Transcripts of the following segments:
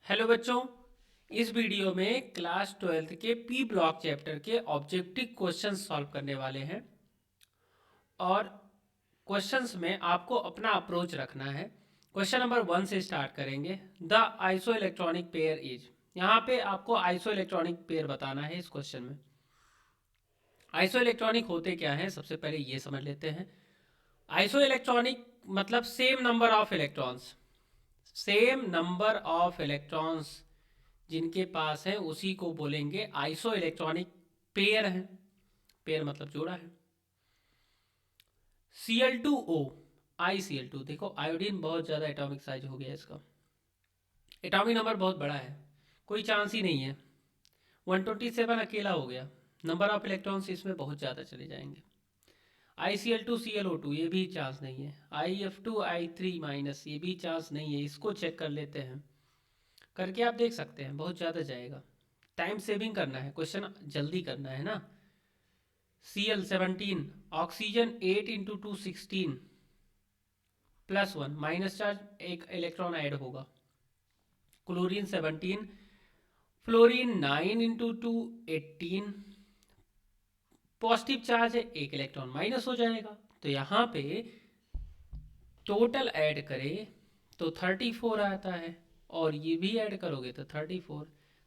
Hello बच्चों, इस video में क्लास 12th के पी ब्लॉक चैप्टर के ऑब्जेक्टिव क्वेश्चंस सॉल्व करने वाले हैं। और क्वेश्चंस में आपको अपना अप्रोच रखना है। क्वेश्चन नंबर 1 से स्टार्ट करेंगे। The iso electronic pair is, यहाँ पे आपको आइसो इलेक्ट्रॉनिक पेयर बताना है। इस क्वेश्चन में आइसो इलेक्ट्रॉनिक होते क्या हैं, सबसे पहले ये समझ लेते हैं। आइसो इलेक्ट्रॉनिक मतलब same number of electrons, same number of electrons जिनके पास है उसी को बोलेंगे आइसो इलेक्ट्रॉनिक पेयर है। पेयर मतलब जोड़ा है। Cl2O, ICl2, देखो आयोडीन बहुत ज़्यादा एटॉमिक साइज हो गया इसका, एटॉमिक नंबर बहुत बड़ा है, कोई चांस ही नहीं है। 127 अकेला हो गया, नंबर ऑफ इलेक्ट्रॉन्स इसमें बहुत ज़्यादा चले जाएंगे। ICl2 ClO2 ये भी चांस नहीं है। IF2 I3 माइनस ये भी चांस नहीं है। इसको चेक कर लेते हैं, करके आप देख सकते हैं, बहुत ज़्यादा जाएगा। टाइम सेविंग करना है, क्वेश्चन जल्दी करना है ना। Cl17, oxygen 8 into 2 16 +1, minus charge एक इलेक्ट्रॉन ऐड होगा। Chlorine 17, fluorine 9 into 2 18, positive charge है, एक इलेक्ट्रॉन माइनस हो जाएगा। तो यहाँ पे टोटल ऐड करें तो 34 आता है, और ये भी ऐड करोगे तो 34।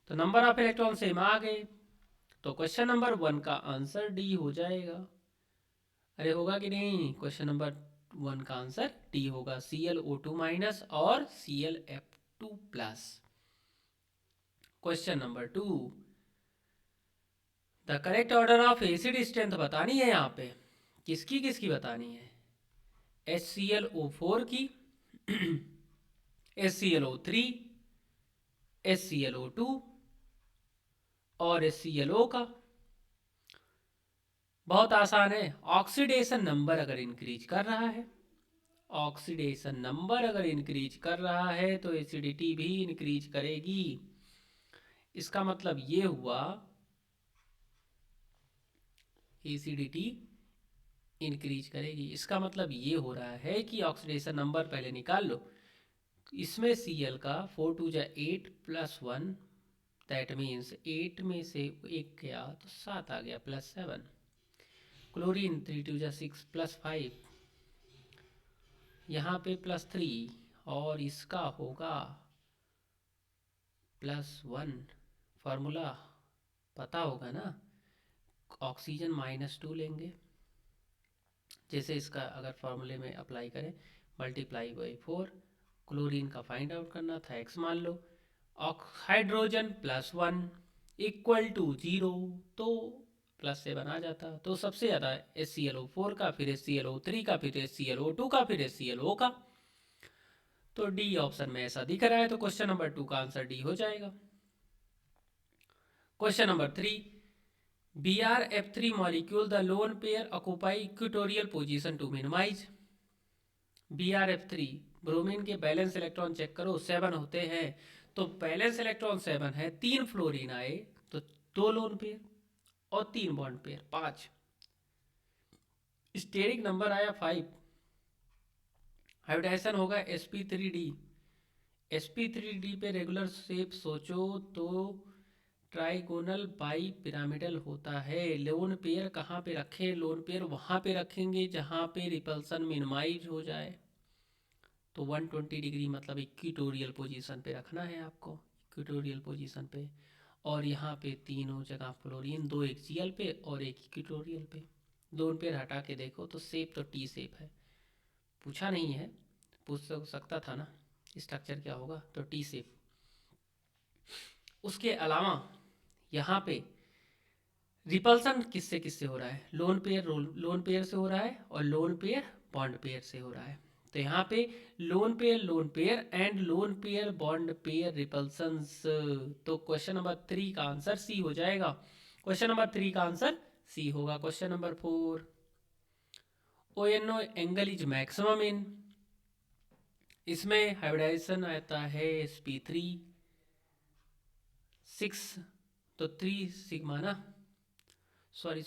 तो नंबर ऑफ इलेक्ट्रॉन सेम आ गए। तो क्वेश्चन नंबर 1 का आंसर डी हो जाएगा। अरे होगा कि नहीं? क्वेश्चन नंबर 1 का आंसर डी होगा, Cl O2 माइनस और ClF2 plus. Question number 2, the correct order of acid strength बतानी है। यहाँ पे किसकी किसकी बतानी है? HClO4 की, HClO3, HClO2 और HClO का। बहुत आसान है। ऑक्सीडेशन नंबर अगर इंक्रीज कर रहा है, ऑक्सीडेशन नंबर अगर इंक्रीज कर रहा है तो एसिडिटी भी इंक्रीज करेगी। इसका मतलब ये हुआ एसिडिटी इंक्रीज करेगी। इसका मतलब ये हो रहा है कि ऑक्सीडेशन नंबर पहले निकाल लो। इसमें Cl का 4 2 जा 8 +1, दैट मीन्स 8 में से 1 गया तो 7 आ गया, +7। क्लोरीन 3 2 जा 6 +5, यहाँ पे +3, और इसका होगा +1। फार्मूला पता होगा ना। ऑक्सीजन -2 लेंगे, जैसे इसका अगर फार्मूले में अप्लाई करें, मल्टीप्लाई बाई 4। क्लोरीन का फाइंड आउट करना था, x मान लो। हाइड्रोजन +1 इक्वल टू 0, तो +7 आ जाता। तो सबसे ज़्यादा HClO4 का, फिर HClO3 का, फिर HClO2 का, फिर HClO का। तो डी ऑप्शन में ऐसा दिख रहा है, तो क्वेश्चन नंबर 2 का आंसर डी हो जाएगा। Question number 3, Br F3 molecule, the lone pair occupy equatorial position to minimize। Br F3 bromine के बैलेंस इलेक्ट्रॉन चेक करो, 7 होते हैं। तो बैलेंस इलेक्ट्रॉन 7 है, 3 फ्लोरीन आए तो 2 लोन पेयर और 3 बॉन्ड पेयर 5। स्टेरिक नंबर आया 5। हाइब्रिडाइजेशन होगा sp3d। sp3d पे रेगुलर शेप सोचो तो ट्राइगोनल बाई पिरामिडल होता है। लोन पेयर कहाँ पे रखें? लोन पेयर वहाँ पे रखेंगे जहाँ पे रिपल्सन मिनिमाइज हो जाए। तो 120 डिग्री मतलब इक्विटोरियल पोजीशन पे रखना है आपको, इक्विटोरियल पोजीशन पे। और यहाँ पे तीनों जगह फ्लोरीन, 2 एक्सियल पे और 1 इक्विटोरियल पे। लोन पेयर हटा के देखो तो शेप तो टी शेप है। पूछा नहीं है, पूछ सकता था ना स्ट्रक्चर क्या होगा, तो टी शेप। उसके अलावा यहाँ पे रिपल्सन किससे किससे हो रहा है? लोन पेयर से हो रहा है, और लोन पेयर बॉन्ड पेयर से हो रहा है। तो यहाँ पे lone pair and lone pair bond pair repulsions. तो क्वेश्चन नंबर 3 का आंसर सी हो जाएगा। क्वेश्चन नंबर 3 का आंसर सी होगा। Question number 4, ONO angle is maximum in, इसमें हाइब्रिडाइजेशन आता है sp3 6, तो 3 सिग्मा ना, सॉरी,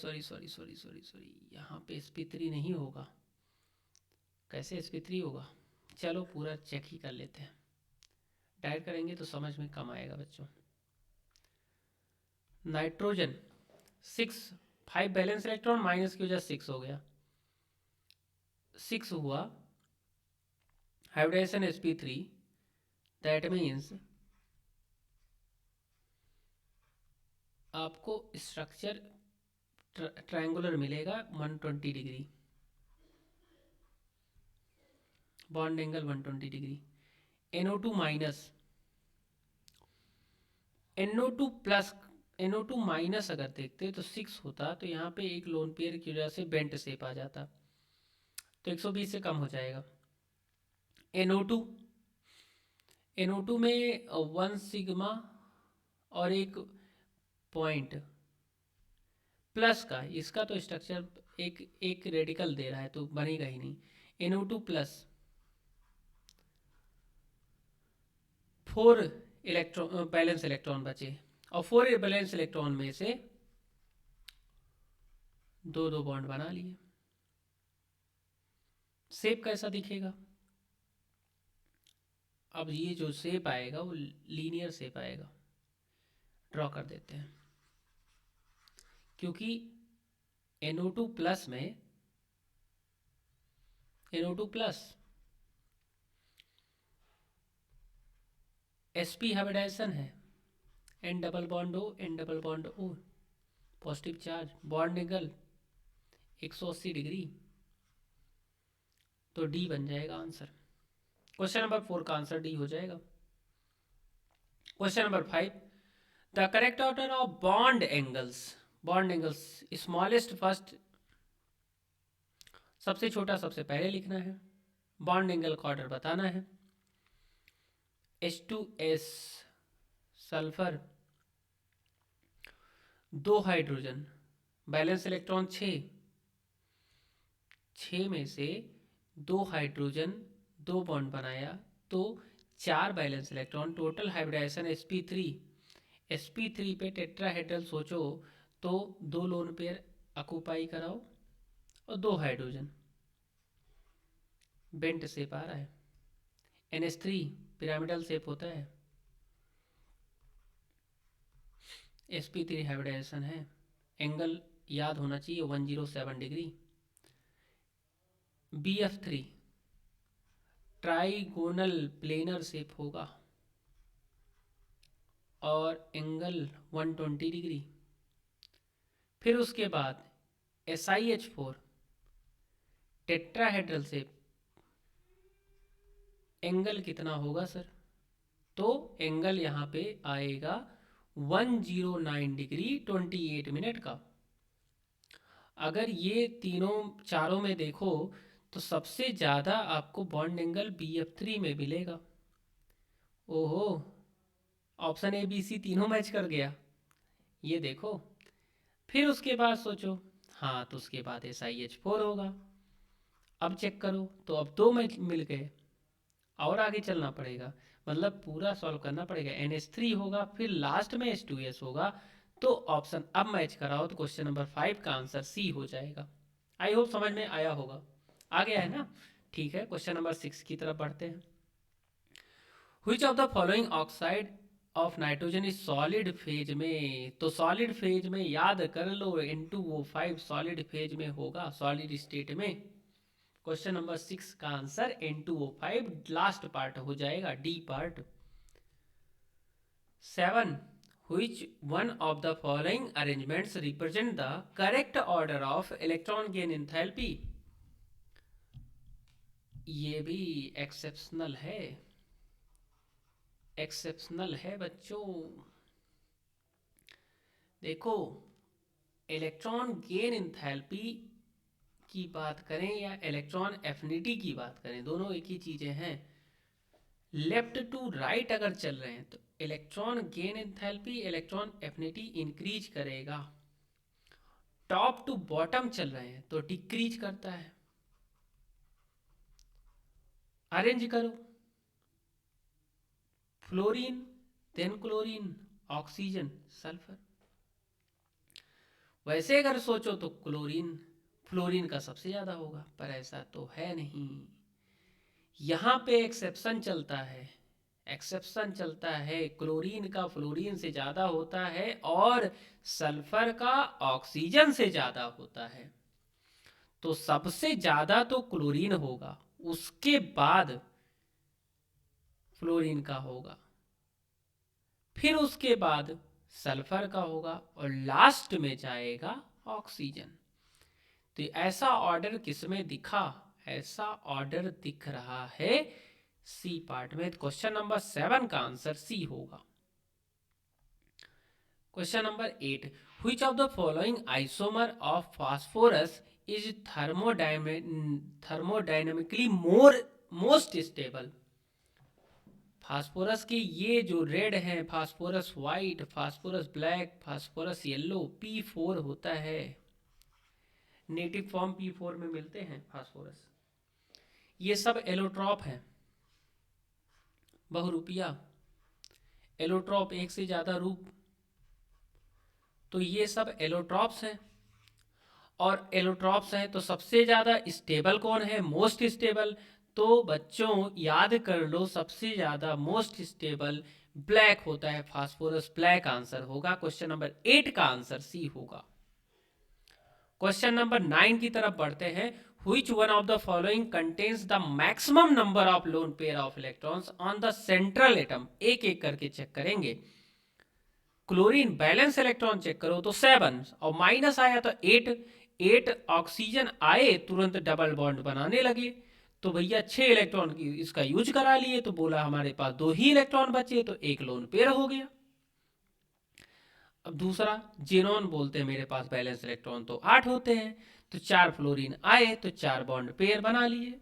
यहाँ पे sp3 नहीं होगा। कैसे sp3 होगा? चलो पूरा चेक ही कर लेते हैं। डायरेक्ट करेंगे तो समझ में कम आएगा बच्चों। नाइट्रोजन 6, 5 बैलेंस इलेक्ट्रॉन माइनस की वजह 6 हो गया, 6 हुआ हाइब्रिडाइजेशन sp3, दैट मीन्स आपको स्ट्रक्चर ट्रायंगुलर मिलेगा 120 degree, bond angle 120 degree. NO2 minus, NO2 plus, NO2 minus अगर देखते तो 6 होता तो यहाँ पे एक लोन पेयर की वजह से बेंट शेप आ जाता, तो 120 से कम हो जाएगा। NO2, NO2 में 1 सिग्मा और एक पॉइंट प्लस का, इसका तो स्ट्रक्चर एक रेडिकल दे रहा है तो बनेगा ही नहीं। NO2 plus 4 electron balance electron बचे, और 4 बैलेंस इलेक्ट्रॉन में से 2 बॉन्ड बना लिए। शेप कैसा दिखेगा? अब ये जो शेप आएगा वो लीनियर शेप आएगा, ड्रॉ कर देते हैं। क्योंकि NO2 प्लस में, NO2 प्लस sp हाइब्रिडाइजेशन है, N double bond O, N double bond O, positive charge, bond angle 180 degree, तो D बन जाएगा आंसर। क्वेश्चन नंबर 4 का आंसर D हो जाएगा। Question number 5, the correct order of bond angles, bond angles smallest first, सबसे छोटा सबसे पहले लिखना है, बॉन्ड एंगल का ऑर्डर बताना है। H2S sulphur, 2 hydrogen, balance electron 6 में से 2 हाइड्रोजन 2 बॉन्ड बनाया तो 4 balance electron, total hybridisation sp3 पे टेट्राहेड्रल सोचो तो 2 लोन पेयर ऑक्यूपाई कराओ और 2 हाइड्रोजन, बेंट शेप आ रहा है। NH3 पिरामिडल शेप होता है, sp3 हाइब्रिडाइजेशन है, एंगल याद होना चाहिए 107 degree. BF3 trigonal planar shape होगा और एंगल 120 डिग्री। फिर उसके बाद SiH4 टेट्राहेड्रल शेप, एंगल कितना होगा सर? तो एंगल यहाँ पे आएगा 109 डिग्री 28 मिनट का। अगर ये तीनों चारों में देखो तो सबसे ज़्यादा आपको बॉन्ड एंगल BF3 में मिलेगा। ओहो, ऑप्शन ABC तीनों मैच कर गया, ये देखो। फिर उसके बाद सोचो, हाँ तो उसके बाद SiH4 होगा। अब चेक करो तो अब 2 मैच मिल गए, और आगे चलना पड़ेगा, मतलब पूरा सॉल्व करना पड़ेगा। NH3 होगा, फिर लास्ट में H2S होगा, तो ऑप्शन अब मैच कराओ तो क्वेश्चन नंबर 5 का आंसर C हो जाएगा। आई होप समझ में आया होगा, आ गया है ना? ठीक है, क्वेश्चन नंबर 6 की तरफ बढ़ते हैं। Which of the following oxide of nitrogen is solid phase में? तो सॉलिड फेज में याद कर लो, N2O5 सॉलिड फेज में होगा, सॉलिड स्टेट में। क्वेश्चन नंबर 6 का आंसर N2O5 लास्ट पार्ट हो जाएगा, D part. 7, which one of the following arrangements represent the correct order of electron gain enthalpy? ये भी एक्सेप्शनल है, एक्सेप्शनल है बच्चों। देखो, इलेक्ट्रॉन गेन एंथैल्पी की बात करें या इलेक्ट्रॉन एफिनिटी की बात करें, दोनों एक ही चीजें हैं। लेफ्ट टू राइट अगर चल रहे हैं तो electron gain enthalpy, electron affinity increase करेगा। टॉप टू बॉटम चल रहे हैं तो डिक्रीज करता है। अरेंज करो, fluorine, then chlorine, oxygen, sulphur. वैसे अगर सोचो तो क्लोरीन फ्लोरीन का सबसे ज्यादा होगा, पर ऐसा तो है नहीं। यहां पे एक्सेप्शन चलता है, एक्सेप्शन चलता है, क्लोरीन का फ्लोरीन से ज़्यादा होता है और सल्फर का ऑक्सीजन से ज़्यादा होता है। तो सबसे ज़्यादा तो क्लोरीन होगा, उसके बाद फ्लोरीन का होगा, फिर उसके बाद सल्फर का होगा और लास्ट में जाएगा ऑक्सीजन। तो ऐसा ऑर्डर किसमें दिखा? ऐसा ऑर्डर दिख रहा है सी पार्ट में। क्वेश्चन नंबर 7 का आंसर सी होगा। Question number 8, which of the following isomer of phosphorus is thermodynamically most stable? Phosphorus के ये जो रेड है, phosphorus white, phosphorus black, phosphorus yellow, P4 होता है, नेटिव फॉर्म P4 में मिलते हैं फास्फोरस। ये सब एलोट्रॉप है, बहुरूपिया एलोट्रॉप, एक से ज्यादा रूप। तो ये सब एलोट्रॉप्स हैं, और एलोट्रॉप्स हैं तो सबसे ज्यादा स्टेबल कौन है? Most stable. तो बच्चों याद कर लो, सबसे ज्यादा मोस्ट स्टेबल ब्लैक होता है, फास्फोरस ब्लैक आंसर होगा। क्वेश्चन नंबर 8 का आंसर सी होगा। क्वेश्चन नंबर 9 की तरफ बढ़ते हैं। Which one of the following contains the maximum number of lone pair of electrons on the central atom? एक एक करके चेक करेंगे। क्लोरीन बैलेंस इलेक्ट्रॉन चेक करो तो 7 और माइनस आया तो 8 ऑक्सीजन आए, तुरंत डबल बॉन्ड बनाने लगे, तो भैया 6 इलेक्ट्रॉन की इसका यूज करा लिए, तो बोला हमारे पास 2 ही इलेक्ट्रॉन बचे, तो एक लोन पेयर हो गया। अब दूसरा जेनॉन बोलते हैं मेरे पास बैलेंस इलेक्ट्रॉन तो 8 होते हैं, तो 4 फ्लोरीन आए तो 4 बॉन्ड पेयर बना लिए,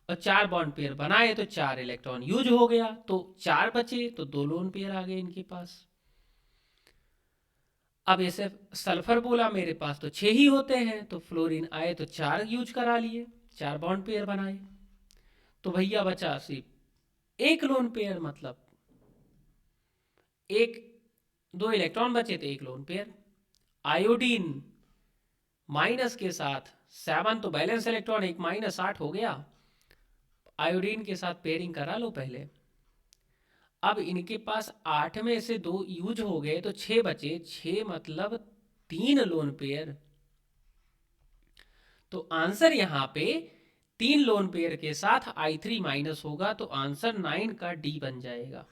और 4 बॉन्ड पेयर बनाए तो 4 इलेक्ट्रॉन यूज हो गया, तो 4 बचे तो 2 लोन पेयर आ गए इनके पास। अब ऐसे सल्फर बोला मेरे पास तो 6 ही होते हैं, तो फ्लोरीन आए तो 4 यूज करा लिए, 4 बॉन्ड पेयर बनाए, तो भैया बचा सिर्फ एक लोन पेयर, मतलब एक 2 इलेक्ट्रॉन बचे तो एक लोन पेयर। आयोडीन माइनस के साथ 7 तो बैलेंस इलेक्ट्रॉन, एक माइनस 8 हो गया, आयोडीन के साथ पेयरिंग करा लो पहले। अब इनके पास 8 में से 2 यूज हो गए तो 6 बचे, 6 मतलब 3 लोन पेयर। तो आंसर यहाँ पे 3 लोन पेयर के साथ I3 माइनस होगा, तो आंसर 9 का डी बन जाएगा।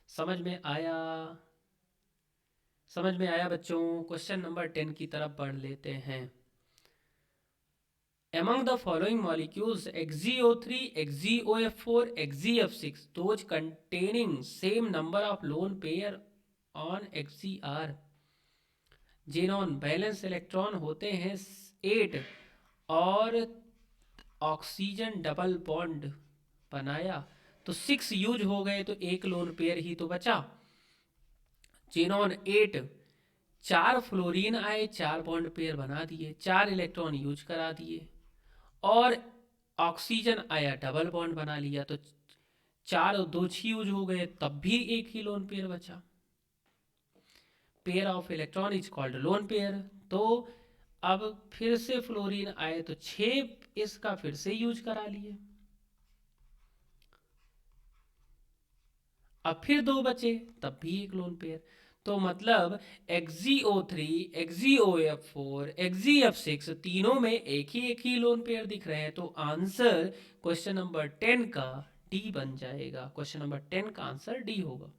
समझ में आया? समझ में आया बच्चों? क्वेश्चन नंबर 10 की तरफ बढ़ लेते हैं। Among the following molecules XgO3, XgOF4, XgF6, those containing same number of lone pair on Xgr, xenon balance electron होते हैं 8 और ऑक्सीजन डबल बॉन्ड बनाया तो 6 यूज हो गए, तो एक लोन पेयर ही तो बचा। जेनॉन 8, 4 फ्लोरीन आए, 4 बॉन्ड पेयर बना दिए, 4 इलेक्ट्रॉन यूज करा दिए, और ऑक्सीजन आया डबल बॉन्ड बना लिया, तो 4 और 2 यूज हो गए, तब भी एक ही लोन पेयर बचा। Pair of electron is called lone pair. तो अब फिर से फ्लोरीन आए तो 6 इसका फिर से यूज करा लिए, अब फिर 2 बचे, तब भी एक लोन पेयर। तो मतलब XgO3, XgOF4, XgF6 तीनों में एक ही लोन पेयर दिख रहे हैं, तो आंसर क्वेश्चन नंबर 10 का डी बन जाएगा। क्वेश्चन नंबर 10 का आंसर डी होगा।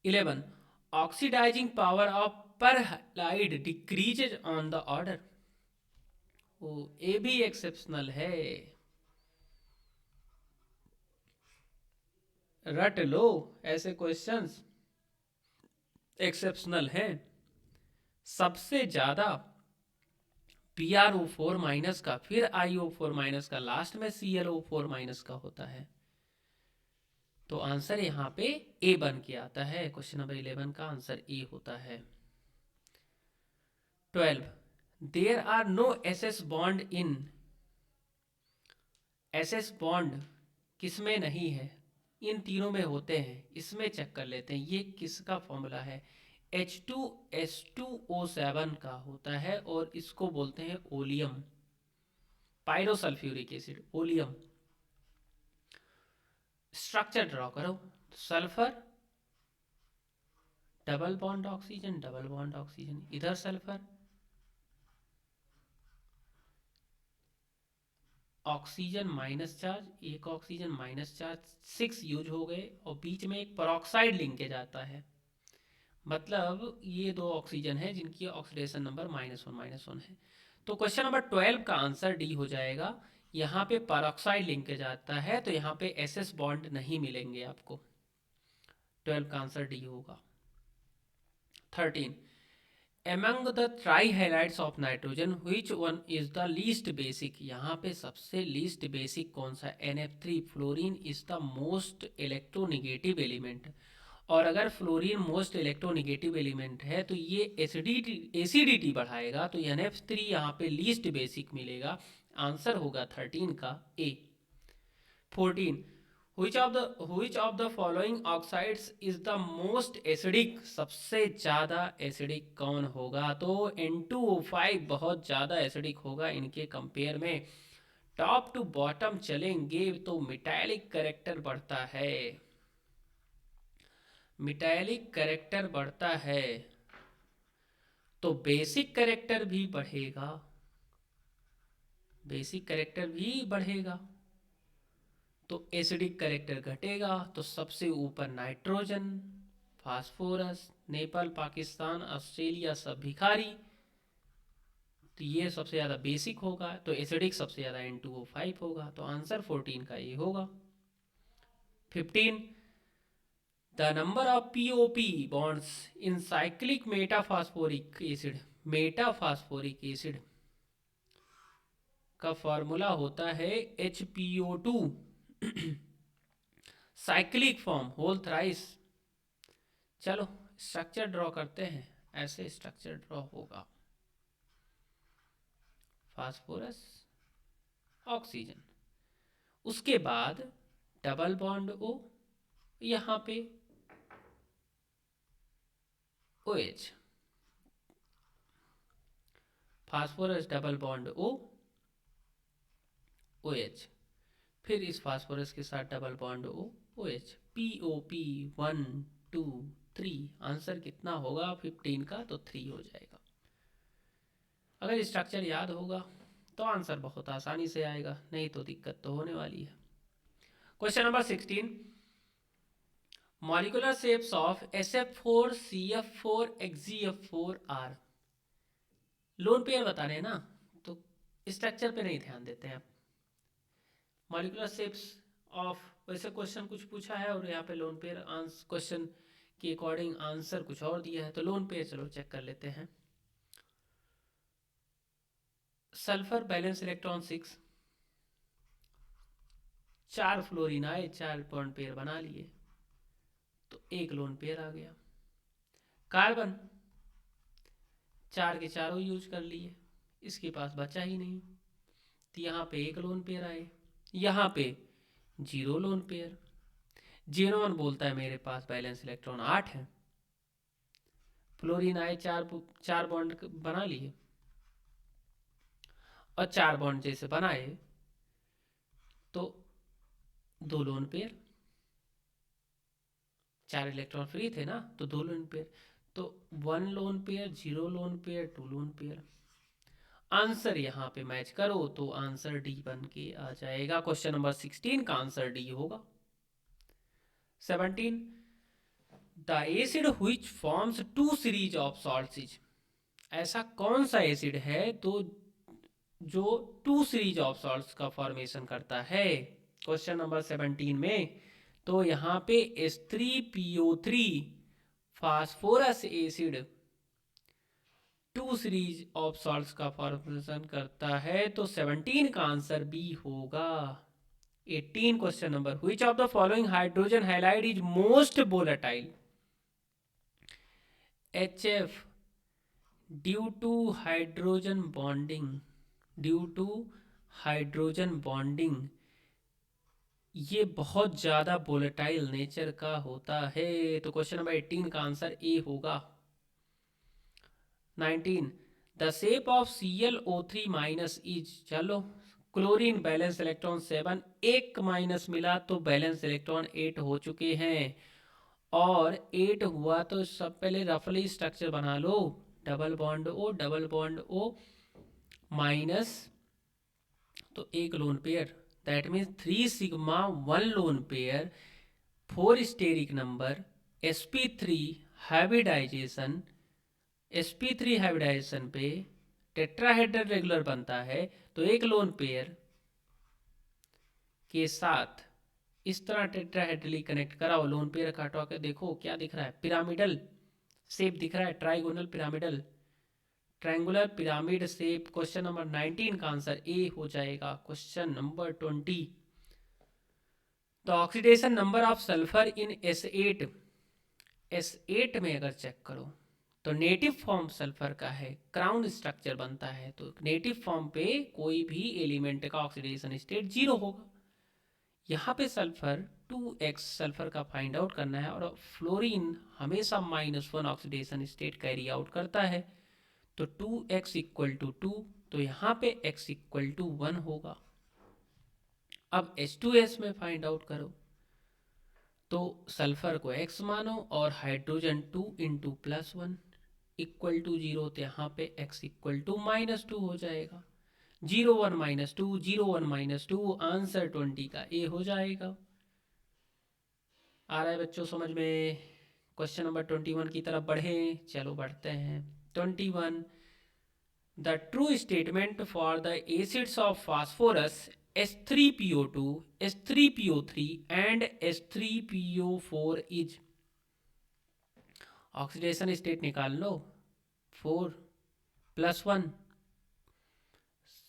11, ऑक्सीडाइजिंग पावर ऑफ परहाइड डिक्रीजेज ऑन द ऑर्डर। वो ए भी एक्सेप्शनल है, रट लो, ऐसे क्वेश्चंस एक्सेप्शनल हैं। सबसे ज्यादा PrO4 माइनस का, फिर IO4 माइनस का, लास्ट में ClO4 माइनस का होता है, तो आंसर यहाँ पे ए बन के आता है। क्वेश्चन नंबर 11 का आंसर ए होता है। 12, there are no SS bond in, SS bond किसमें नहीं है? इन तीनों में होते हैं, इसमें चेक कर लेते हैं। ये किसका फॉर्मूला है? H2S2O7 का होता है, और इसको बोलते हैं oleum, pyrosulphuric acid, oleum. Structure draw करो। Sulphur double bond oxygen, double bond oxygen, इधर सल्फर, ऑक्सीजन माइनस चार्ज, एक ऑक्सीजन माइनस चार्ज, 6 यूज हो गए और बीच में एक पेरोक्साइड लिंकेज आता है। मतलब ये दो ऑक्सीजन है जिनकी ऑक्सीडेशन नंबर -1 है। तो क्वेश्चन नंबर 12 का आंसर डी हो जाएगा। यहाँ पे पेरोक्साइड लिंकेज आता है तो यहाँ पे एसएस बॉन्ड नहीं मिलेंगे आपको। 12 का आंसर डी होगा। 13, among the trihalides of nitrogen which one is the least basic। यहाँ पे सबसे least basic कौन सा? NF3। Fluorine is the most electronegative element, और अगर फ्लोरीन मोस्ट इलेक्ट्रोनिगेटिव एलिमेंट है तो ये एसिडिटी बढ़ाएगा, तो NF3 यहाँ पे लीस्ट बेसिक मिलेगा। आंसर होगा 13 का ए। 14, which of the following oxides is the most acidic। सबसे ज़्यादा एसिडिक कौन होगा? तो N2O5 बहुत ज़्यादा एसिडिक होगा इनके कंपेयर में। टॉप टू बॉटम चलेंगे तो मिटाइलिक करेक्टर बढ़ता है, मिटाइलिक करेक्टर बढ़ता है तो बेसिक करेक्टर भी बढ़ेगा, बेसिक करेक्टर भी बढ़ेगा तो एसिडिक करेक्टर घटेगा। तो सबसे ऊपर nitrogen, phosphorus, Nepal, Pakistan, Australia सब भिखारी, तो ये सबसे ज़्यादा बेसिक होगा, तो एसिडिक सबसे ज़्यादा N2O5 होगा, तो आंसर 14 का ये होगा। 15, the number of POP bonds in cyclic metaphosphoric acid. Metaphosphoric acid का फॉर्मूला होता है HPO2, cyclic form whole thrice. चलो स्ट्रक्चर ड्रॉ करते हैं, ऐसे स्ट्रक्चर ड्रॉ होगा। फास्फोरस, ऑक्सीजन, उसके बाद डबल बॉन्ड O, यहाँ पे OH, phosphorus double bond O, OH, फिर इस फास्फोरस के साथ double bond O, OH, POP 1 2 3। Answer कितना होगा 15 का? तो 3 हो जाएगा। अगर स्ट्रक्चर याद होगा तो आंसर बहुत आसानी से आएगा, नहीं तो दिक्कत तो होने वाली है। Question number 16, molecular shapes of SF4 CF4 XgF4 are. Lone pair बता रहे हैं ना, तो स्ट्रक्चर पे नहीं ध्यान देते हैं। मॉलिक्यूलर शेप्स ऑफ, वैसे क्वेश्चन कुछ पूछा है और यहाँ पे लोन पेयर आंसर क्वेश्चन के अकॉर्डिंग आंसर कुछ और दिया है, तो लोन पेयर चलो चेक कर लेते हैं। सल्फर बैलेंस इलेक्ट्रॉन 6, 4 फ्लोरीन आए, 4 बॉन्ड पेयर बना लिए, तो एक लोन पेयर आ गया। कार्बन 4 के चारों यूज कर लिए, इसके पास बचा ही नहीं, तो यहाँ पे एक लोन पेयर आए, यहाँ पे 0 लोन पेयर। जेनॉन बोलता है मेरे पास बैलेंस इलेक्ट्रॉन 8 है। फ्लोरीन आए, 4 बॉन्ड बना लिए, और 4 बॉन्ड जैसे बनाए तो 2 लोन पेयर, 4 इलेक्ट्रॉन फ्री थे ना, तो 2 लोन पेयर, तो 1 lone pair, 0 lone pair, 2 lone pair. Answer यहाँ पे मैच करो तो आंसर डी बन के आ जाएगा। क्वेश्चन नंबर 16 का आंसर डी होगा। 17, the acid which forms 2 series of salts. ऐसा कौन सा एसिड है तो जो 2 सीरीज ऑफ सॉल्ट्स का फॉर्मेशन करता है क्वेश्चन नंबर 17 में? तो यहाँ पे H3PO3 phosphorus acid 2 series of salts का फॉर्मेशन करता है, तो 17 का आंसर बी होगा। 18 question number, which of the following hydrogen halide is most volatile? HF due to hydrogen bonding, due to hydrogen bonding ये बहुत ज़्यादा वोलेटाइल नेचर का होता है, तो क्वेश्चन नंबर 18 का आंसर ए होगा। 19, the shape of ClO3 minus is. चलो क्लोरीन बैलेंस इलेक्ट्रॉन 7, एक माइनस मिला तो बैलेंस इलेक्ट्रॉन 8 हो चुके हैं। और 8 हुआ तो सब पहले रफली स्ट्रक्चर बना लो, डबल बॉन्ड ओ माइनस, तो एक lone pair, that means 3 sigma 1 lone pair, 4 steric number, sp3 hybridization, sp3 hybridization पे टेट्राहेड्रल रेगुलर बनता है, तो एक लोन पेयर के साथ इस तरह टेट्राहेड्रली कनेक्ट कराओ, लोन पेयर काटवा के देखो क्या दिख रहा है, पिरामिडल शेप दिख रहा है, trigonal pyramidal, triangular pyramid shape. Question number 19 का आंसर ए हो जाएगा। Question number 20, the oxidation number of sulphur in S8, S8 में अगर चेक करो तो नेटिव फॉर्म सल्फर का है, क्राउन स्ट्रक्चर बनता है, तो नेटिव फॉर्म पे कोई भी एलिमेंट का ऑक्सीडेशन स्टेट 0 होगा। यहाँ पे सल्फर 2x सल्फर का फाइंड आउट करना है, और फ्लोरीन हमेशा -1 ऑक्सीडेशन स्टेट कैरी आउट करता है, तो 2x इक्वल टू 2, तो यहाँ पे x इक्वल टू 1 होगा। अब H2S में फाइंड आउट करो, तो सल्फर को x मानो और हाइड्रोजन 2 इंटू +1 इक्वल टू 0, तो यहाँ पे x इक्वल टू -2 हो जाएगा। 0 1 -2 0 1 -2, आंसर 20 का ए हो जाएगा। आ रहा है बच्चों समझ में? क्वेश्चन नंबर 21 की तरफ बढ़े, चलो बढ़ते हैं। 21, the true statement for the acids of phosphorus H3PO2, H3PO3 and H3PO4 is, oxidation state निकाल लो, 4 +1,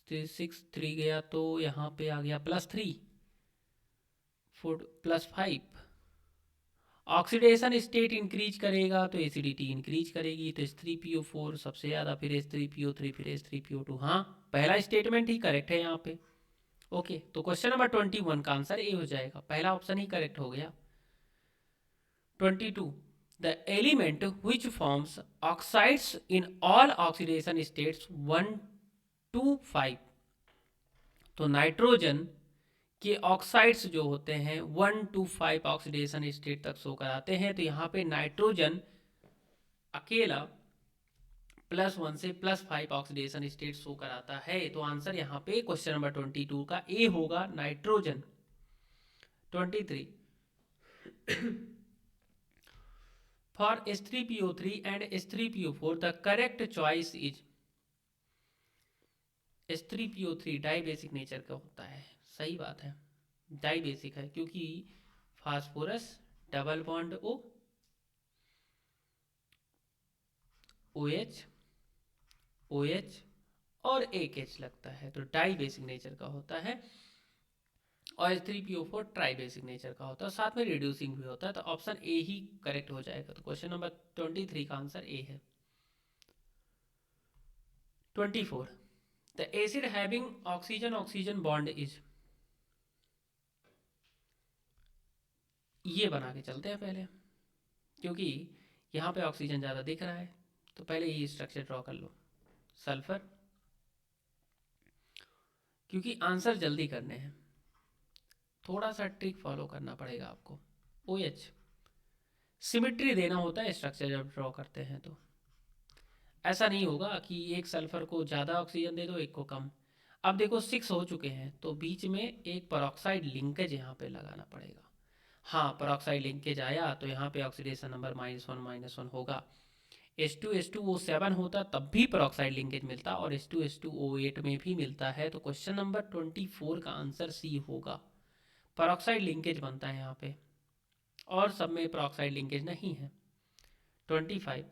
6 3 गया तो यहाँ पे आ गया +3, 4 +5, ऑक्सीडेशन स्टेट इंक्रीज करेगा तो एसिडिटी इंक्रीज करेगी, तो H3PO4 सबसे ज़्यादा, फिर H3PO3, फिर H3PO2। हाँ, पहला स्टेटमेंट ही करेक्ट है यहाँ पे। ओके, तो क्वेश्चन नंबर 21 का आंसर ए हो जाएगा, पहला ऑप्शन ही करेक्ट हो गया। 22, the element which forms oxides in all oxidation states 1 to 5, तो नाइट्रोजन के ऑक्साइड्स जो होते हैं 1 to 5 ऑक्सीडेशन स्टेट तक शो कराते हैं, तो यहाँ पे नाइट्रोजन अकेला +1 से +5 ऑक्सीडेशन स्टेट शो कराता है, तो आंसर यहाँ पे क्वेश्चन नंबर 22 का ए होगा, nitrogen. 23, for H3PO3 and H3PO4 the correct choice is, H3PO3 di basic nature का होता है, सही बात है, डाई बेसिक है, क्योंकि phosphorus double bond O, OH OH और एक H लगता है, तो डाई बेसिक नेचर का होता है। और H3PO4 ट्राई बेसिक नेचर का होता है, साथ में रिड्यूसिंग भी होता है, तो ऑप्शन ए ही करेक्ट हो जाएगा। तो क्वेश्चन नंबर 23 का आंसर ए है। 24, the acid having oxygen oxygen bond is, ये बना के चलते हैं पहले, क्योंकि यहाँ पे ऑक्सीजन ज़्यादा दिख रहा है, तो पहले ये स्ट्रक्चर ड्रॉ कर लो। सल्फर, क्योंकि आंसर जल्दी करने हैं, थोड़ा सा ट्रिक फॉलो करना पड़ेगा आपको। OH, सिमिट्री देना होता है स्ट्रक्चर जब ड्रॉ करते हैं, तो ऐसा नहीं होगा कि एक सल्फर को ज़्यादा ऑक्सीजन दे दो, एक को कम। अब देखो 6 हो चुके हैं, तो बीच में एक परऑक्साइड लिंकेज यहाँ पे लगाना पड़ेगा। हाँ, परऑक्साइड लिंकेज आया, तो यहाँ पे ऑक्सीडेशन नंबर -1 होगा। H2H2O7 होता तब भी परऑक्साइड लिंकेज मिलता, और H2H2O8 में भी मिलता है, तो क्वेश्चन नंबर 24 का आंसर सी होगा, परऑक्साइड लिंकेज बनता है यहाँ पे, और सब में परऑक्साइड लिंकेज नहीं है। 25,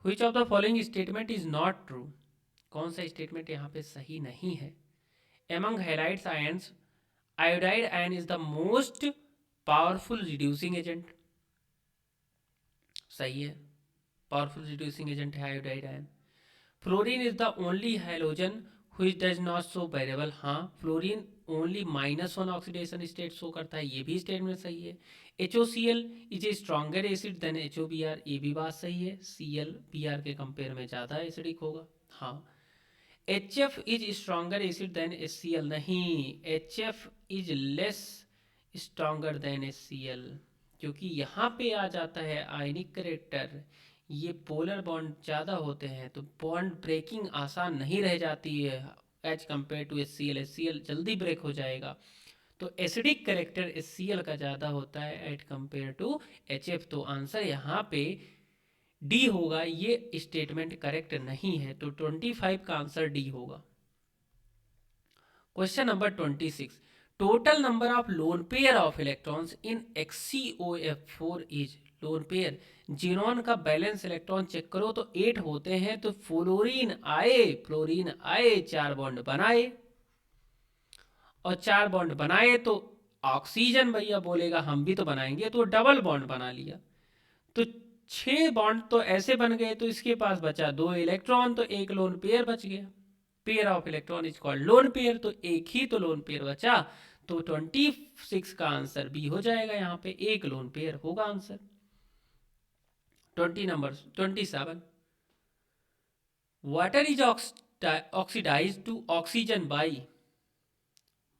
which of the following statement is not true, कौन सा स्टेटमेंट यहाँ पे सही नहीं है? Among halides ions iodide ion is the most powerful reducing agent, सही है, पावरफुल रिड्यूसिंग एजेंट है iodide ion. Fluorine is the only halogen which does not show variable, हाँ, fluorine only -1 oxidation state show करता है, ये भी statement सही है। HOCl is a stronger acid than HOBr, ये भी बात सही है, Cl Br के कंपेयर में ज़्यादा एसिडिक होगा। हाँ, HF is stronger acid than HCl, नहीं, HF is less stronger than HCl, क्योंकि यहाँ पे आ जाता है आयनिक करेक्टर, ये पोलर बॉन्ड ज़्यादा होते हैं तो बॉन्ड ब्रेकिंग आसान नहीं रह जाती है as compare to HCl। HCl जल्दी ब्रेक हो जाएगा, तो एसिडिक करेक्टर HCl का ज़्यादा होता है एट कंपेयर टू HF। तो आंसर यहाँ पे डी होगा, ये स्टेटमेंट करेक्ट नहीं है, तो 25 का आंसर डी होगा। Question number 26, total number of lone pair of electrons in XeOF4 is, lone pair xenon का बैलेंस इलेक्ट्रॉन चेक करो तो 8 होते हैं, तो फ्लोरीन आए 4 बॉन्ड बनाए, और 4 बॉन्ड बनाए तो ऑक्सीजन भैया बोलेगा हम भी तो बनाएंगे, तो डबल बॉन्ड बना लिया, तो 6 बॉन्ड तो ऐसे बन गए, तो इसके पास बचा 2 इलेक्ट्रॉन, तो एक लोन पेयर बच गया, pair of electron is called lone pair, तो एक ही तो लोन पेयर बचा, तो 26 का आंसर बी हो जाएगा, यहाँ पे एक लोन पेयर होगा answer. 27, water is oxidise to oxygen by,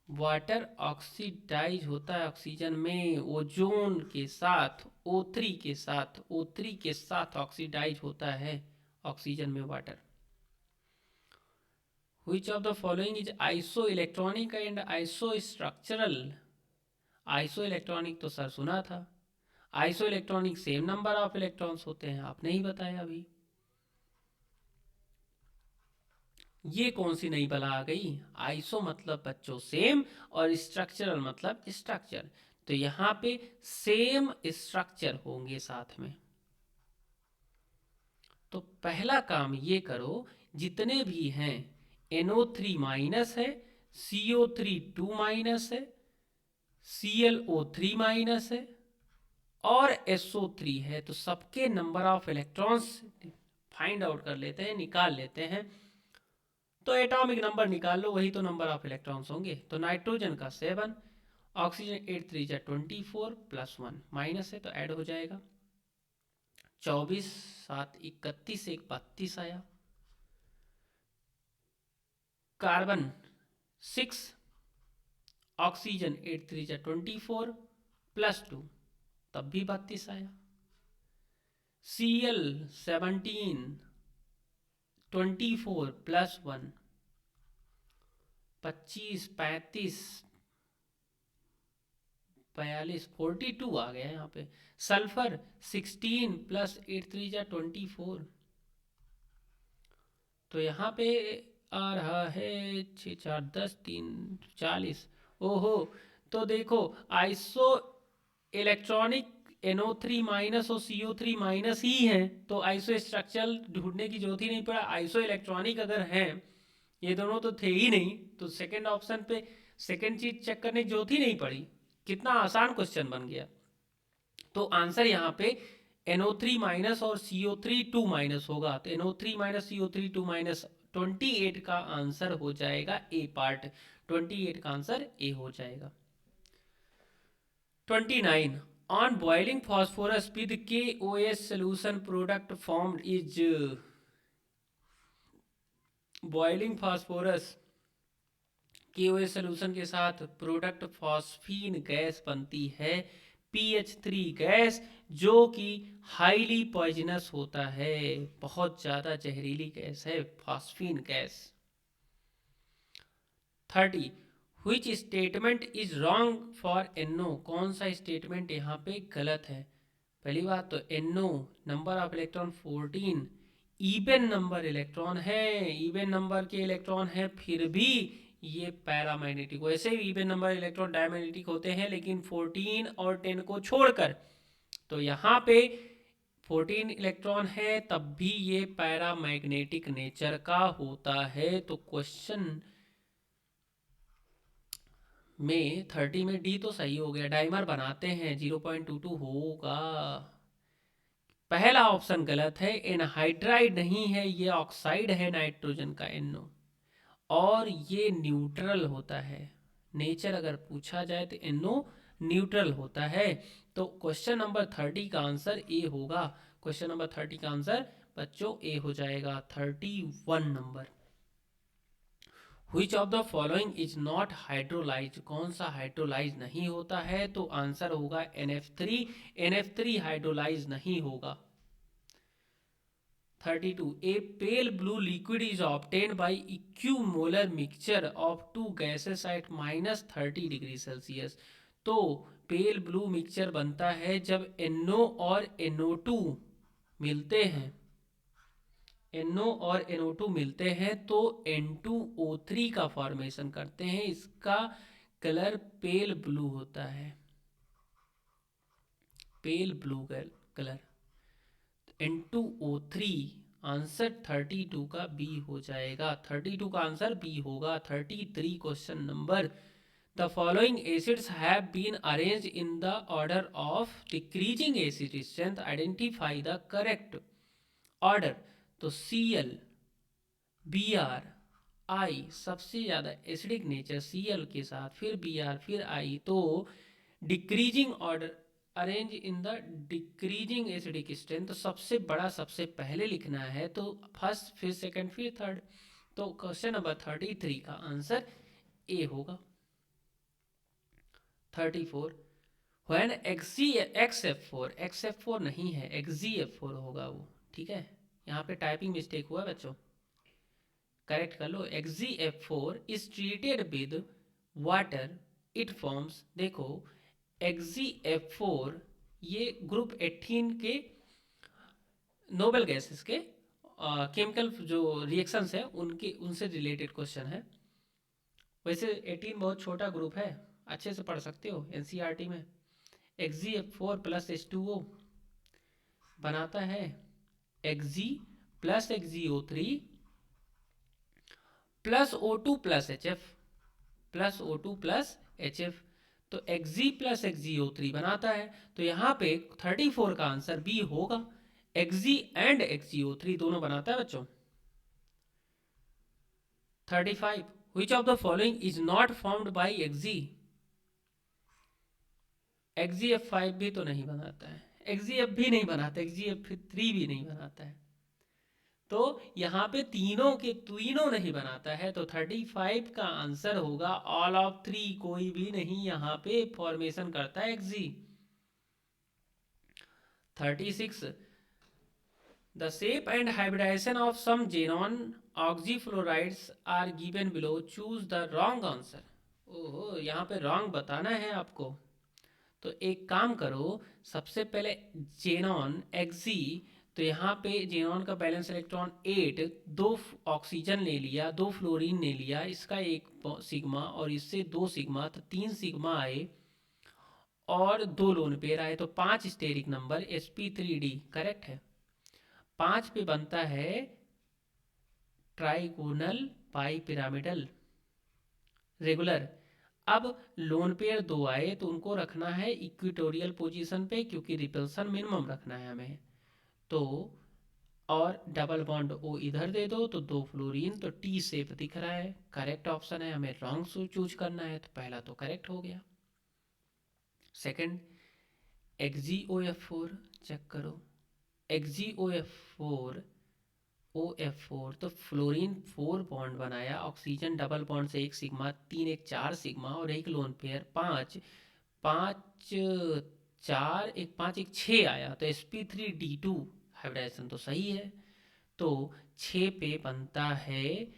water oxidise होता है ऑक्सीजन में ओजोन के साथ, O3 के साथ, O3 के साथ ऑक्सीडाइज होता है ऑक्सीजन में water. Which of the following is isoelectronic and isostructural? Isoelectronic तो सर सुना था, isoelectronic same number of electrons होते हैं, आपने ही बताया अभी। ये कौन सी नई बला आ गई, आइसो मतलब बच्चों सेम, और स्ट्रक्चरल मतलब स्ट्रक्चर, तो यहाँ पे सेम स्ट्रक्चर होंगे साथ में। तो पहला काम ये करो, जितने भी हैं NO3 माइनस है, CO3 2 माइनस है, ClO3 माइनस है और SO3 है, तो सबके number of electrons find out कर लेते हैं, निकाल लेते हैं, तो एटॉमिक नंबर निकाल लो, वही तो नंबर ऑफ इलेक्ट्रॉन्स होंगे। तो नाइट्रोजन का 7, ऑक्सीजन 8 3 24 प्लस 1 माइनस है तो ऐड हो जाएगा, 24 7 31 1 32 आया। कार्बन 6, ऑक्सीजन 8 3 24 प्लस 2 तब भी 32 आया। Cl 17 24 प्लस 1 25 35 42 42 आ गया यहाँ पे। सल्फर 16 प्लस 8 3 24, तो यहाँ पे आ रहा है 6 4 10 3 40। ओहो, तो देखो आइसो इलेक्ट्रॉनिक NO3 माइनस और CO3 माइनस ही है, तो आइसो स्ट्रक्चरल ढूंढने की जरूरत ही नहीं पड़ा। आइसो इलेक्ट्रॉनिक अगर है, ये दोनों तो थे ही नहीं, तो सेकंड ऑप्शन पे सेकंड चीज चेक करने की जरूरत ही नहीं पड़ी। कितना आसान क्वेश्चन बन गया। तो आंसर यहाँ पे NO3 माइनस और CO3 2 माइनस होगा, तो NO3 माइनस CO3 2 माइनस 28 का आंसर हो जाएगा ए पार्ट, 28 का आंसर ए हो जाएगा। 29, on boiling phosphorus with KOH solution product formed is, boiling phosphorus KOH solution के साथ प्रोडक्ट फॉस्फीन गैस बनती है, PH3 गैस, जो कि हाईली पॉइजनस होता है, बहुत ज़्यादा जहरीली गैस है phosphine gas. 30, which statement is wrong for NO, कौन सा स्टेटमेंट यहाँ पे गलत है। पहली बात तो NO number of electron 14, even number electron है, इवन नंबर के इलेक्ट्रॉन है, फिर भी ये पैरामैग्नेटिक, वैसे भी इवन नंबर इलेक्ट्रॉन डायमैग्नेटिक होते हैं लेकिन 14 और 10 को छोड़कर, तो यहाँ पे 14 इलेक्ट्रॉन है तब भी ये पैरामैग्नेटिक नेचर का होता है। तो क्वेश्चन में 30 में डी तो सही हो गया, डाइमर बनाते हैं 0.22 होगा। पहला ऑप्शन गलत है, एनहाइड्राइड नहीं है, ये ऑक्साइड है नाइट्रोजन का NO, और ये न्यूट्रल होता है। नेचर अगर पूछा जाए तो NO न्यूट्रल होता है। तो क्वेश्चन नंबर 30 का आंसर ए होगा, क्वेश्चन नंबर 30 का आंसर बच्चों ए हो जाएगा, 31 number. Which of the following is not hydrolyzed? कौन सा हाइड्रोलाइज नहीं होता है? तो आंसर होगा NF3। NF3 हाइड्रोलाइज नहीं होगा। 32. A pale blue liquid is obtained by equimolar mixture of two gases at -30 degree Celsius. तो पेल ब्लू मिक्सचर बनता है जब NO और NO2 मिलते हैं। NO और NO2 मिलते हैं तो N2O3 का फॉर्मेशन करते हैं। इसका कलर पेल ब्लू होता है, pale blue colour. N2O3 answer 32 का बी हो जाएगा। 32 का आंसर बी होगा। 33 question number, the following acids have been arranged in the order of decreasing acid strength, identify the correct order. तो Cl, Br, I सबसे ज़्यादा एसिडिक नेचर Cl के साथ, फिर Br, फिर I। तो decreasing order arrange in the decreasing acidic strength, तो सबसे बड़ा सबसे पहले लिखना है, तो फर्स्ट, फिर सेकंड, फिर थर्ड। तो क्वेश्चन नंबर 33 का आंसर ए होगा। 34. व्हेन XF4 नहीं है, XgF4 होगा वो, ठीक है। यहाँ पे टाइपिंग मिस्टेक हुआ बच्चों, करेक्ट कर लो। XgF4 is treated with water, it forms, देखो XgF4 ये ग्रुप 18 के नोबल गैसेस के केमिकल जो रिएक्शंस है उनके, उनसे रिलेटेड क्वेश्चन है। वैसे 18 बहुत छोटा ग्रुप है, अच्छे से पढ़ सकते हो NCERT में। XgF4 प्लस H2O बनाता है Xg plus XgO3 plus O2 plus HF, plus O2 plus HF। तो Xg प्लस XgO3 बनाता है। तो यहाँ पे 34 का आंसर बी होगा। Xg एंड XgO3 दोनों बनाता है बच्चों। 35. Which of the following is not formed by Xg? XgF5 भी तो नहीं बनाता है, XgF भी नहीं बनाता, XgF3 भी नहीं बनाता है। तो यहाँ पे तीनों नहीं बनाता है। तो 35 का आंसर होगा ऑल ऑफ 3, कोई भी नहीं यहाँ पे फॉर्मेशन करता है Xg। 36. The shape and hybridization of some xenon oxyfluorides are given below. Choose the wrong answer. ओहो, यहाँ पे रॉन्ग बताना है आपको। तो एक काम करो, सबसे पहले जेनॉन Xg, तो यहाँ पे जेनॉन का बैलेंस इलेक्ट्रॉन 8, 2 ऑक्सीजन ले लिया, 2 फ्लोरीन ले लिया, इसका 1 सिग्मा और इससे 2 सिग्मा, तो 3 सिग्मा आए और 2 लोन पेयर आए, तो 5 स्टेरिक नंबर sp3d करेक्ट है। 5 पे बनता है ट्राइगोनल बाइपिरामिडल रेगुलर। अब लोन पेयर 2 आए तो उनको रखना है इक्विटोरियल पोजीशन पे, क्योंकि रिपल्सन मिनिमम रखना है हमें। तो और डबल बॉन्ड ओ इधर दे दो, तो 2 फ्लोरीन, तो टी शेप दिख रहा है, करेक्ट ऑप्शन है। हमें रॉन्ग चूज करना है, तो पहला तो करेक्ट हो गया। सेकंड XgOF4 चेक करो, XgOF4 OF4, तो फ्लोरीन 4 बॉन्ड बनाया, ऑक्सीजन डबल बॉन्ड से 1 सिग्मा, 3 1 4 सिग्मा और 1 लोन पेयर 5 5 4 1 5 1 6 आया, तो sp3d2 हाइब्रिडाइजेशन तो सही है। तो 6 पे बनता है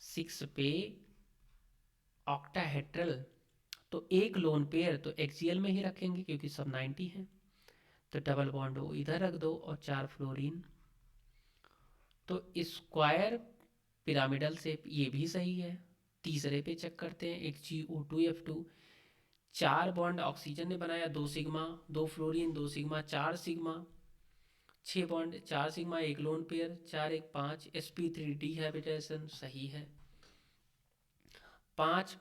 6 पे ऑक्टाहेड्रल, तो 1 लोन पेयर तो एक्सियल में ही रखेंगे क्योंकि सब 90 है, तो डबल बॉन्ड वो इधर रख दो और 4 फ्लोरीन, तो स्क्वायर पिरामिडल शेप ये भी सही है। तीसरे पे चेक करते हैं XgO2F2, 4 बॉन्ड ऑक्सीजन ने बनाया, 2 sigma, 2 fluorine, 2 sigma, 4 sigma, 6 bond 4 sigma, 1 lone pair, 4 1 5, sp3d habitation सही है। 5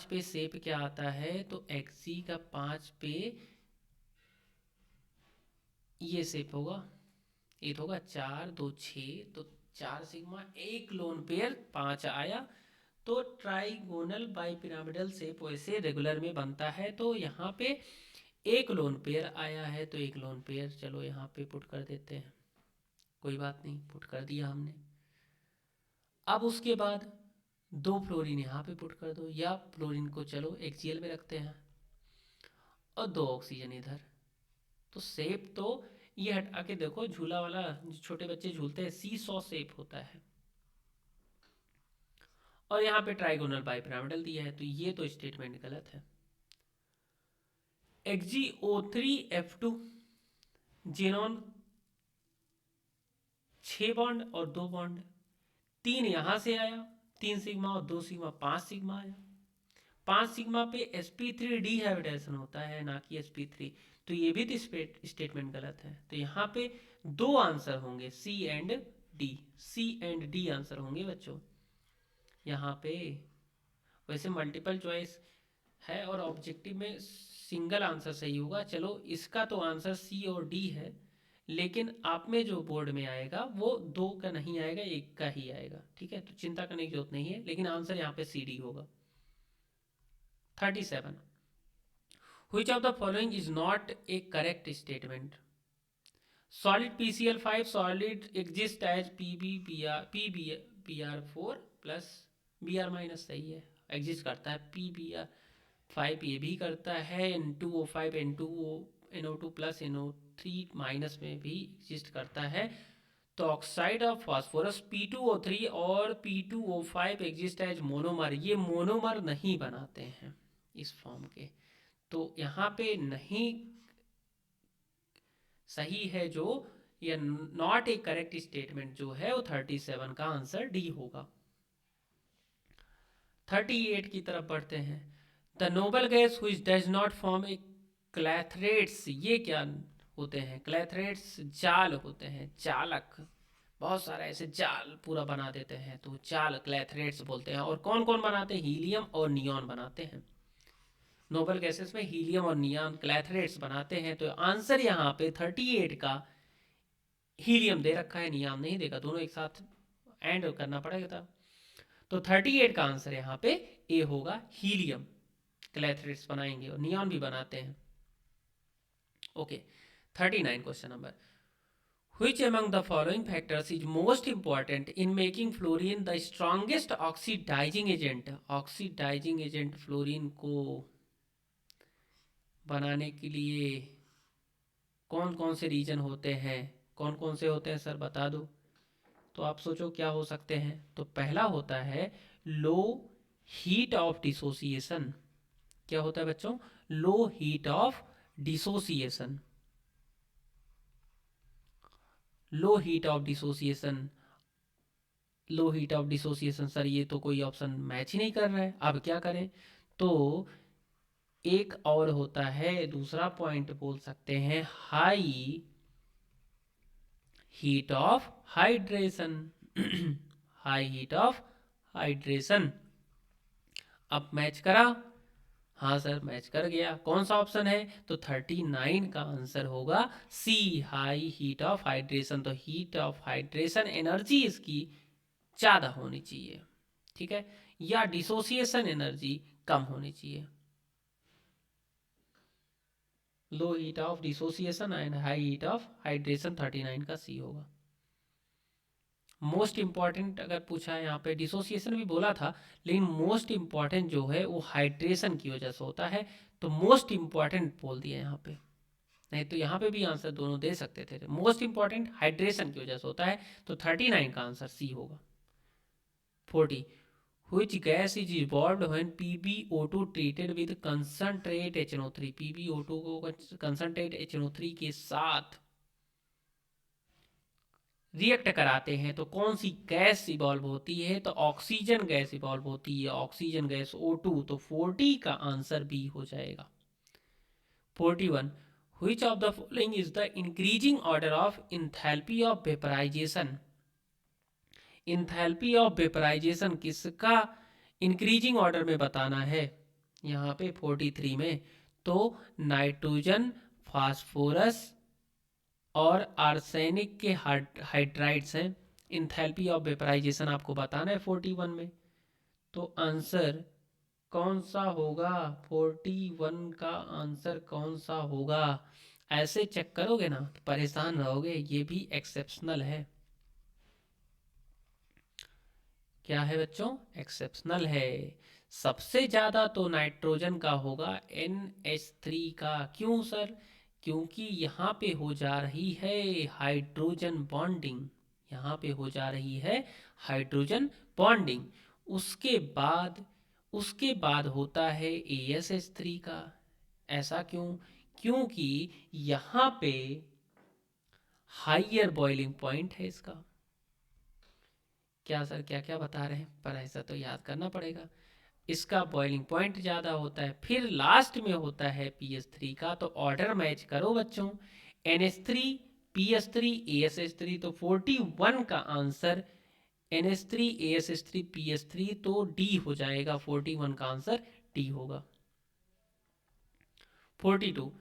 पे शेप क्या आता है, तो Xg का 5 पे ये शेप होगा, ये तो होगा 4 2 6, तो 4 सिग्मा, 1 लोन पेयर 5 आया, तो ट्राइगोनल बाइपिरामिडल शेप वैसे रेगुलर में बनता है। तो यहाँ पे 1 लोन पेयर आया है, तो 1 लोन पेयर चलो यहाँ पे पुट कर देते हैं, कोई बात नहीं, पुट कर दिया हमने। अब उसके बाद 2 फ्लोरीन यहाँ पे पुट कर दो, या फ्लोरीन को चलो HCl में रखते हैं और 2 ऑक्सीजन इधर। तो शेप तो ये हटा के देखो, झूला वाला जो छोटे बच्चे झूलते हैं, सी सॉ शेप होता है। और यहाँ पे ट्राइगोनल बाइपिरामिडल दिया है, तो ये तो स्टेटमेंट गलत है। XgO3F2 जेनॉन 6 बॉन्ड और 2 बॉन्ड, 3 यहाँ से आया 3 सिग्मा और 2 सिग्मा 5 सिग्मा आया। 5 सिग्मा पे sp3 डिहाइब्रिडेशन होता है, ना कि sp3, तो ये भी तो स्टेटमेंट गलत है। तो यहाँ पे 2 आंसर होंगे, C एंड D आंसर होंगे बच्चों यहाँ पे। वैसे मल्टीपल चॉइस है और ऑब्जेक्टिव में सिंगल आंसर सही होगा। चलो इसका तो आंसर C और D है, लेकिन आप में जो बोर्ड में आएगा वो 2 का नहीं आएगा, 1 का ही आएगा। ठीक है, तो चिंता करने की जरूरत नहीं है, लेकिन आंसर यहाँ पे CD होगा। 37. Which of the following is not a correct statement? Solid PCl5 solid exists as PbR4 plus Br minus, सही है, एग्जिस्ट करता है। PbR5 ये भी करता है, N2O5 NO2 plus NO3 minus में भी एग्जिस्ट करता है। तो ऑक्साइड ऑफ फास्फोरस P2O3 और P2O5 एग्जिस्ट एज मोनोमर, ये मोनोमर नहीं बनाते हैं इस फॉर्म के, तो यहाँ पे नहीं सही है जो, या नॉट ए करेक्ट स्टेटमेंट जो है वो 37 का आंसर डी होगा। 38 की तरफ बढ़ते हैं। The noble gas which does not form a clathrates, ये क्या होते हैं? क्लैथरेट्स जाल होते हैं, चालक, बहुत सारा ऐसे जाल पूरा बना देते हैं, तो जाल क्लैथरेट्स बोलते हैं। और कौन कौन बनाते हैं? हीलियम और नियॉन बनाते हैं। नोबल गैसेस में हीलियम और नियॉन क्लैथरेट्स बनाते हैं। तो आंसर यहाँ पे 38 का हीलियम दे रखा है, नियॉन नहीं देगा, दोनों एक साथ एंड करना पड़ेगा था। तो 38 का आंसर यहाँ पे ए होगा, हीलियम क्लैथरेट्स बनाएंगे और नियॉन भी बनाते हैं। Okay, 39 question number. Which among the following factors is most important in making fluorine the strongest oxidizing agent? Oxidizing agent fluorine को बनाने के लिए कौन कौन से रीजन होते हैं? कौन कौन से होते हैं सर, बता दो। तो आप सोचो क्या हो सकते हैं। तो पहला होता है लो हीट ऑफ डिसोसिएशन। क्या होता है बच्चों? Low heat of dissociation. Low heat of dissociation, low heat of dissociation, sir ये तो कोई ऑप्शन मैच ही नहीं कर रहा है, अब क्या करें? तो एक और होता है, दूसरा पॉइंट बोल सकते हैं, high heat of hydration. High heat of hydration. अब मैच करा? हाँ सर मैच कर गया। कौन सा ऑप्शन है? तो 39 का आंसर होगा सी, हाई हीट ऑफ हाइड्रेशन। तो हीट ऑफ हाइड्रेशन एनर्जी इसकी ज़्यादा होनी चाहिए, ठीक है, या डिसोसिएशन एनर्जी कम होनी चाहिए। Low heat of dissociation and high heat of hydration, 39 का सी होगा। मोस्ट इंपॉर्टेंट अगर पूछा है यहाँ पे, डिसोसिएशन भी बोला था, लेकिन मोस्ट इंपॉर्टेंट जो है वो हाइड्रेशन की वजह से होता है, तो मोस्ट इंपॉर्टेंट बोल दिया यहाँ पे। नहीं तो यहाँ पे भी आंसर दोनों दे सकते थे। मोस्ट इंपॉर्टेंट हाइड्रेशन की वजह से होता है, तो 39 का आंसर सी होगा। 40. Which gas is evolved when PbO2 treated with concentrate HNO3? PbO2 को concentrate HNO3 के साथ रिएक्ट कराते हैं तो कौन सी गैस इवॉल्व होती है? तो ऑक्सीजन गैस इवॉल्व होती है, ऑक्सीजन गैस O2। तो 40 का आंसर बी हो जाएगा। 41. Which of the following is the increasing order of enthalpy of vaporization? Enthalpy of vaporization किसका इंक्रीजिंग ऑर्डर में बताना है यहाँ पे 43 में? तो नाइट्रोजन, फास्फोरस और आर्सेनिक के हाइड्राइड्स हैं। इंथैल्पी ऑफ वेपराइजेशन आपको बताना है 41 में। तो आंसर कौन सा होगा? 41 का आंसर कौन सा होगा? ऐसे चेक करोगे ना तो परेशान रहोगे, ये भी एक्सेप्शनल है। क्या है बच्चों? एक्सेप्शनल है। सबसे ज़्यादा तो नाइट्रोजन का होगा NH3 का। क्यों सर? क्योंकि यहाँ पे हो जा रही है हाइड्रोजन बॉन्डिंग, यहाँ पे हो जा रही है हाइड्रोजन बॉन्डिंग। उसके बाद होता है ASH3 का। ऐसा क्यों? क्योंकि यहाँ पे हाइयर बॉइलिंग पॉइंट है इसका। क्या सर क्या क्या बता रहे हैं, पर ऐसा तो याद करना पड़ेगा। इसका बॉइलिंग पॉइंट ज़्यादा होता है। फिर लास्ट में होता है PH3 का। तो ऑर्डर मैच करो बच्चों, NH3 PH3 ASH3, तो 41 का आंसर NH3 ASH3 PH3 तो D हो जाएगा। 41 का आंसर D होगा। 42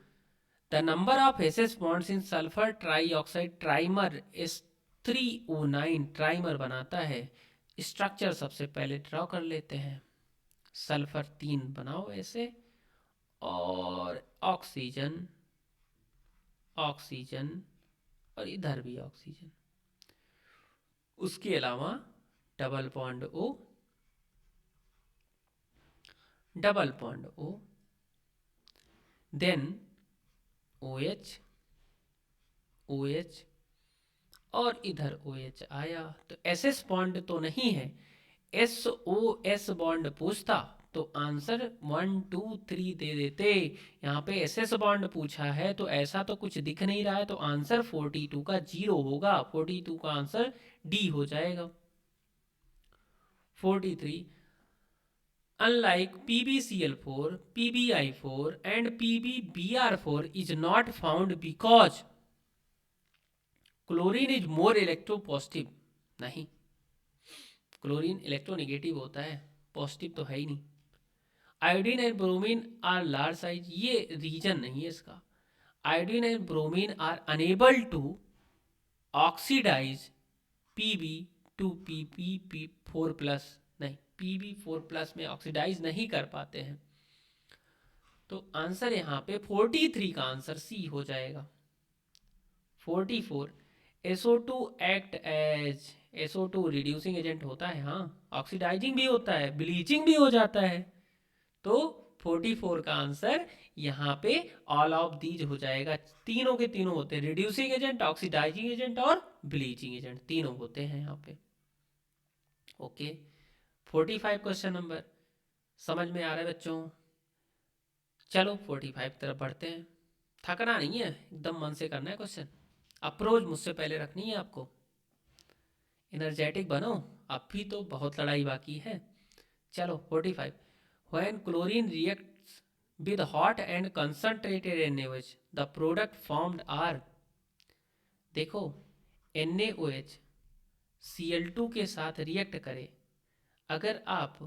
the number of SS bonds in sulphur trioxide trimer S3O9 trimer बनाता है। स्ट्रक्चर सबसे पहले ड्रॉ कर लेते हैं। सल्फर 3 बनाओ ऐसे, और ऑक्सीजन, ऑक्सीजन, और इधर भी ऑक्सीजन। उसके अलावा double bond O, double bond O, then OH, OH, और इधर OH आया। तो SS बॉन्ड तो नहीं है, SOS बॉन्ड पूछता तो आंसर 1 2 3 दे देते। यहाँ पे SS बॉन्ड पूछा है तो ऐसा तो कुछ दिख नहीं रहा है, तो आंसर 42 का 0 होगा। 42 का आंसर D हो जाएगा। 43 unlike PbCl4, PbI4 and PbBr4 is not found because chlorine is more electropositive. नहीं, क्लोरीन इलेक्ट्रोनेगेटिव होता है, पॉजिटिव तो है ही नहीं। Iodine and bromine are large size, ये रीजन नहीं है इसका। Iodine and bromine are unable to oxidise Pb to Pb4+, नहीं, Pb4+ में ऑक्सीडाइज नहीं कर पाते हैं। तो आंसर यहाँ पे 43 का आंसर C हो जाएगा। 44 SO2 act as, SO2 reducing agent होता है, हाँ, ऑक्सीडाइजिंग भी होता है, ब्लीचिंग भी हो जाता है। तो 44 का आंसर यहाँ पे ऑल ऑफ दीज हो जाएगा। तीनों के तीनों होते हैं, रिड्यूसिंग एजेंट, ऑक्सीडाइजिंग एजेंट और ब्लीचिंग एजेंट, तीनों होते हैं यहाँ पे। ओके, 45 क्वेश्चन नंबर समझ में आ रहा है बच्चों? चलो 45 तरफ बढ़ते हैं। थकना नहीं है, एकदम मन से करना है क्वेश्चन। अप्रोच मुझसे पहले रखनी है आपको, एनर्जेटिक बनो, अब भी तो बहुत लड़ाई बाकी है। चलो 45 when chlorine reacts with hot and concentrated NaOH the product formed are, देखो NaOH Cl2 के साथ रिएक्ट करे, अगर आप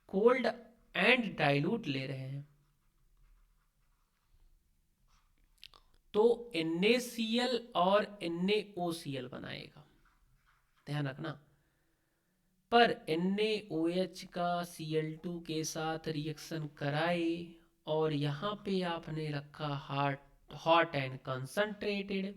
कोल्ड एंड डाइल्यूट ले रहे हैं तो NaCl और NaOCl बनाएगा, ध्यान रखना। पर NaOH का Cl2 के साथ रिएक्शन कराए और यहाँ पे आपने रखा हॉट एंड कंसंट्रेटेड,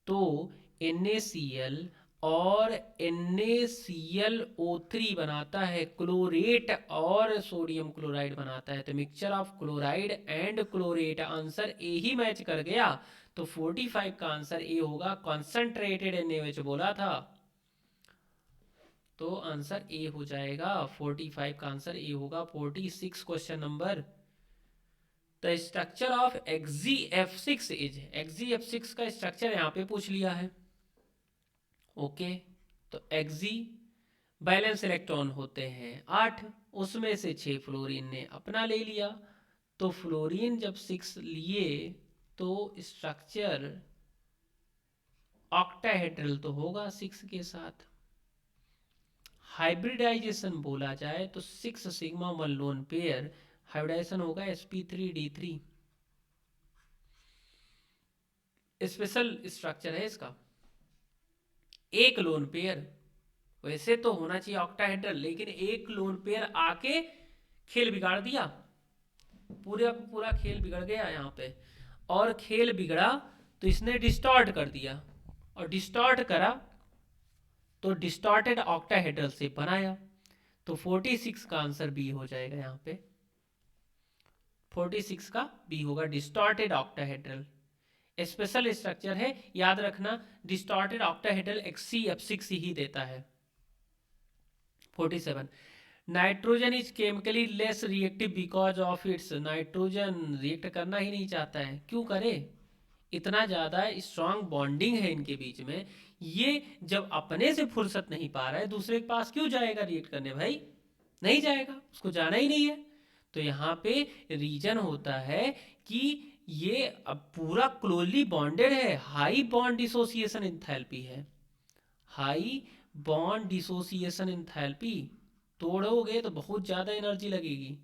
तो NaCl और NaClO3 बनाता है, क्लोरेट और सोडियम क्लोराइड बनाता है। तो mixture of chloride and chlorate, answer A he match कर गया। तो 45 का आंसर ए होगा। कंसंट्रेटेड NaOH बोला था तो आंसर ए हो जाएगा। 45 का आंसर ए होगा। 46 question number the structure of XgF6 is, XgF6 का स्ट्रक्चर यहाँ पे पूछ लिया है। ओके, तो Xg बैलेंस इलेक्ट्रॉन होते हैं 8, उसमें से 6 फ्लोरीन ने अपना ले लिया। तो फ्लोरीन जब 6 लिए तो स्ट्रक्चर ऑक्टाहेड्रल तो होगा 6 के साथ। हाइब्रिडाइजेशन बोला जाए तो 6 सिग्मा 1 लोन पेयर हाइब्रिडाइजेशन होगा sp3d3। स्पेशल स्ट्रक्चर है इसका, एक लोन पेयर। वैसे तो होना चाहिए ऑक्टाहेड्रल, लेकिन एक लोन पेयर आके खेल बिगाड़ दिया, पूरा पूरा खेल बिगड़ गया यहाँ पे। और खेल बिगड़ा तो इसने डिस्टॉर्ट कर दिया, और डिस्टॉर्ट करा तो डिस्टॉर्टेड ऑक्टाहेड्रल शेप बनाया, तो 46 का आंसर बी हो जाएगा। यहाँ पे 46 का बी होगा, डिस्टॉर्टेड ऑक्टाहेड्रल। स्पेशल स्ट्रक्चर है, याद रखना, डिस्टॉर्टेड ऑक्टाहेड्रल XCF6 ही देता है। 47, nitrogen is chemically less reactive because of its, nitrogen react करना ही नहीं चाहता है, क्यों करे, इतना ज़्यादा स्ट्रांग बॉन्डिंग है इनके बीच में, ये जब अपने से फुर्सत नहीं पा रहा है दूसरे के पास क्यों जाएगा रिएक्ट करने, भाई नहीं जाएगा, उसको जाना ही नहीं है। तो यहाँ पे रीजन होता है कि ये अब पूरा क्लोजली बॉन्डेड है, हाई बॉन्ड डिसोसिएशन एंथैल्पी है, हाई बॉन्ड डिसोसिएशन एंथैल्पी, तोड़ोगे तो बहुत ज़्यादा एनर्जी लगेगी।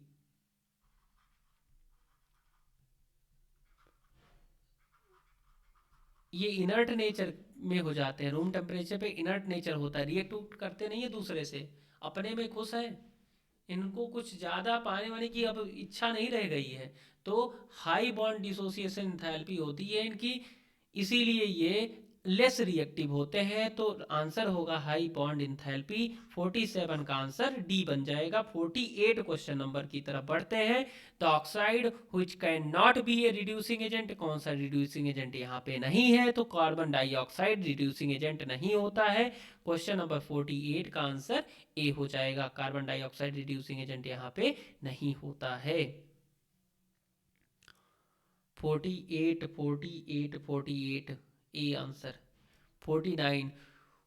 ये इनर्ट नेचर में हो जाते हैं, रूम टेम्परेचर पे इनर्ट नेचर होता है, रिएक्ट करते नहीं है दूसरे से, अपने में खुश है, इनको कुछ ज़्यादा पाने वाने की अब इच्छा नहीं रह गई है, तो हाई बॉन्ड डिसोसिएशन एंथैल्पी होती है इनकी, इसीलिए ये लेस रिएक्टिव होते हैं। तो आंसर होगा हाई बॉन्ड एंथैल्पी। 47 का आंसर डी बन जाएगा। 48 क्वेश्चन नंबर की तरफ बढ़ते हैं। The oxide which can not be a reducing agent, कौन सा रिड्यूसिंग एजेंट यहाँ पे नहीं है, तो कार्बन डाइऑक्साइड रिड्यूसिंग एजेंट नहीं होता है। क्वेश्चन नंबर 48 का आंसर ए हो जाएगा, कार्बन डाइऑक्साइड रिड्यूसिंग एजेंट यहाँ पे नहीं होता है। 48 A answer. 49,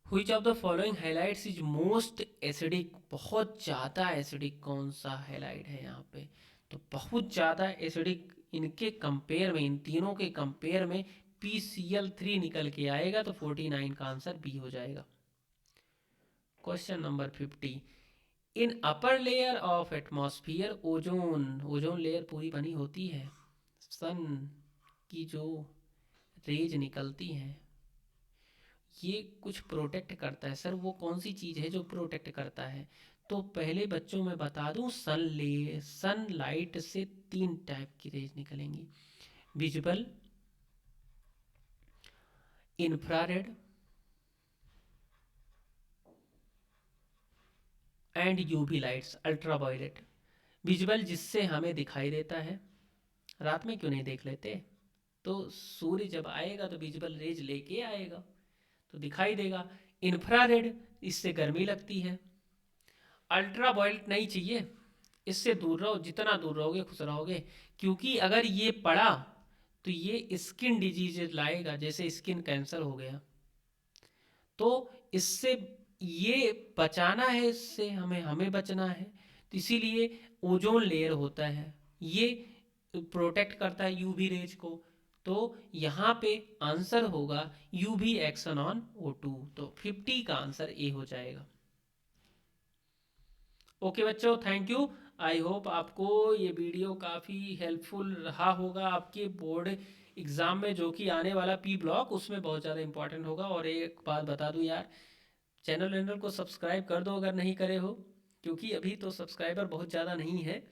which of the following halides is most acidic, बहुत ज़्यादा एसिडिक कौन सा हैलाइड है यहाँ पे, तो बहुत ज़्यादा एसिडिक इनके कंपेयर में, इन तीनों के कंपेयर में PCl3 निकल के आएगा, तो 49 का आंसर बी हो जाएगा। Question number 50, in upper layer of atmosphere ozone, ozone layer पूरी बनी होती है, सन की जो रेज निकलती हैं ये कुछ प्रोटेक्ट करता है। सर वो कौन सी चीज़ है जो प्रोटेक्ट करता है, तो पहले बच्चों में बता दूं, सन लाइट से 3 टाइप की रेज निकलेंगी, visible, infrared and UV lights, ultraviolet. Visible जिससे हमें दिखाई देता है, रात में क्यों नहीं देख लेते, तो सूर्य जब आएगा तो विजिबल रेज लेके आएगा तो दिखाई देगा। इंफ्रारेड, इससे गर्मी लगती है। अल्ट्रा वायलेट नहीं चाहिए, इससे दूर रहो, जितना दूर रहोगे खुश रहोगे, क्योंकि अगर ये पड़ा तो ये स्किन डिजीज लाएगा, जैसे स्किन कैंसर हो गया, तो इससे ये बचाना है, इससे हमें बचना है, तो इसीलिए ओजोन लेयर होता है, ये प्रोटेक्ट करता है यूवी रेज को। तो यहाँ पे आंसर होगा यूवी एक्शन ऑन O2, तो 50 का आंसर ए हो जाएगा। ओके बच्चों, थैंक यू। आई होप आपको ये वीडियो काफ़ी हेल्पफुल रहा होगा आपके बोर्ड एग्ज़ाम में, जो कि आने वाला P ब्लॉक उसमें बहुत ज़्यादा इंपॉर्टेंट होगा। और एक बात बता दूं यार, चैनल को सब्सक्राइब कर दो अगर नहीं करे हो, क्योंकि अभी तो सब्सक्राइबर बहुत ज़्यादा नहीं है,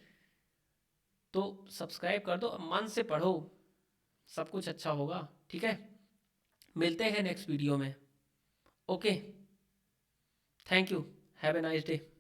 तो सब्सक्राइब कर दो, मन से पढ़ो, सब कुछ अच्छा होगा। ठीक है, मिलते हैं नेक्स्ट वीडियो में। Okay, thank you, have a nice day.